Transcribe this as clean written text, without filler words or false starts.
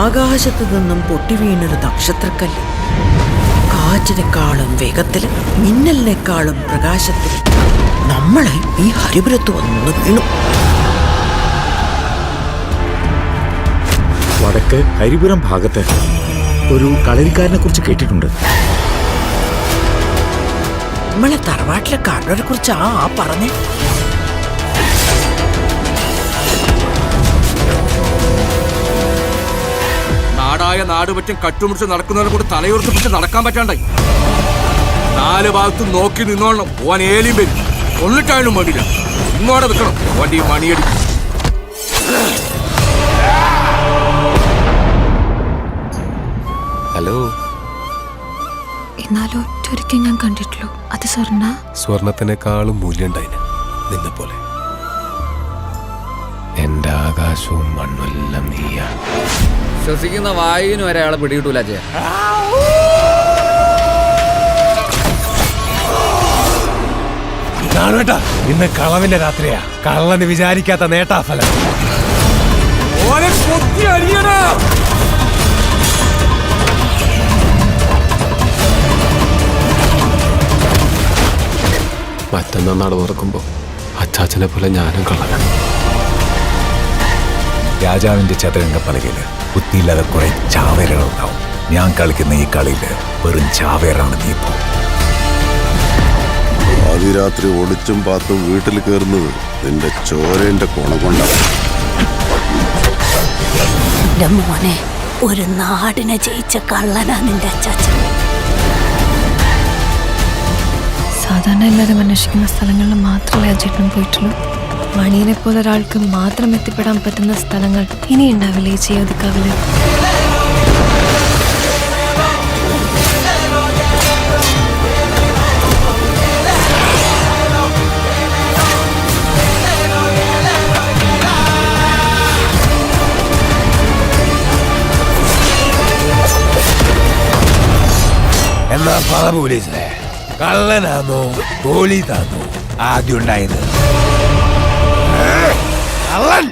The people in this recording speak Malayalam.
ആകാശത്തു നിന്നും പൊട്ടി വീണൊരു നക്ഷത്രക്കല്ല്. കാറ്റിനെക്കാളും വേഗത്തിൽ, മിന്നലിനേക്കാളും പ്രകാശത്തിൽ നമ്മളെ ഈ ഹരിപുരത്ത് വന്ന് വീണു. വടക്ക് ഹരിപുരം ഭാഗത്ത് ഒരു കളരിക്കാരനെ കുറിച്ച് കേട്ടിട്ടുണ്ട്. നമ്മളെ തറവാട്ടിലെ കാരണവരെ കുറിച്ച് ആ പറഞ്ഞേ. നാടായ നാടുപറ്റും കട്ടുമുടിച്ച് നടക്കുന്നവരെ കൂടെ തലയുറപ്പിച്ച് നടക്കാൻ പറ്റാണ്ടായി. 4 ഭാഗത്തും നോക്കി നിന്നോളണം. ഓൻ ഏലിയും വരും, കൊന്നിട്ടായാലും വേണ്ടില്ല. ഇങ്ങോടെ നിൽക്കണം, വണ്ടി മണിയടി. ഹലോ. എന്നാലും ഒറ്റൊരിക്കൽ ഞാൻ കണ്ടിട്ടുള്ളൂ. അത് സ്വർണത്തിനേക്കാളും മൂല്യണ്ടായിന് നിന്നെ പോലെ. എന്റെ ആകാശവും മണ്ണുമെല്ലാം നീയാണ്. ശ്വസിക്കുന്ന വായുവിന് വരെ അയാളെ പിടികിട്ടൂല. ഇന്ന് കളവിന്റെ രാത്രിയാ. കള്ളന് വിചാരിക്കാത്ത നേട്ടാഫലം. മറ്റന്നാൾ നട തുറക്കുമ്പോ അച്ചാച്ചനെ പോലെ ഞാനും കള്ളനാണ്. രാജാവിന്റെ ചതുരംഗ പലകയില് ബുദ്ധിയില്ലാതെ കുറെ ചാവേരകൾ ഉണ്ടാവും. ഞാൻ കളിക്കുന്ന ഈ കളിയില് വെറും ചാവേറാണ് നീ. ഇപ്പോ ആദ്യരാത്രി ഒളിച്ചും പാത്തും വീട്ടിൽ കയറുന്നത് നിന്റെ ചോരേന്റെ കോണം കൊണ്ടാണ്. മോനെ, ഒരു നാടിനെ ജയിച്ച കള്ളനാ നിന്റെ അച്ചാച്ചൻ. സാധാരണ എല്ലാവരും അന്വേഷിക്കുന്ന സ്ഥലങ്ങളിൽ മാത്രമേ അജേട്ടൻ പോയിട്ടുള്ളൂ. മണിയനെ പോലെ ഒരാൾക്ക് മാത്രം എത്തിപ്പെടാൻ പറ്റുന്ന സ്ഥലങ്ങൾ ഇനി ഉണ്ടാവില്ലേ ഈ ചെയ്യൊതുക്കാവില്? എന്നാ പറ പോലീസിനെ, കള്ളനാന്നോ പോലീസാന്നോ ആദ്യം ഉണ്ടായത്? കള്ളൻ.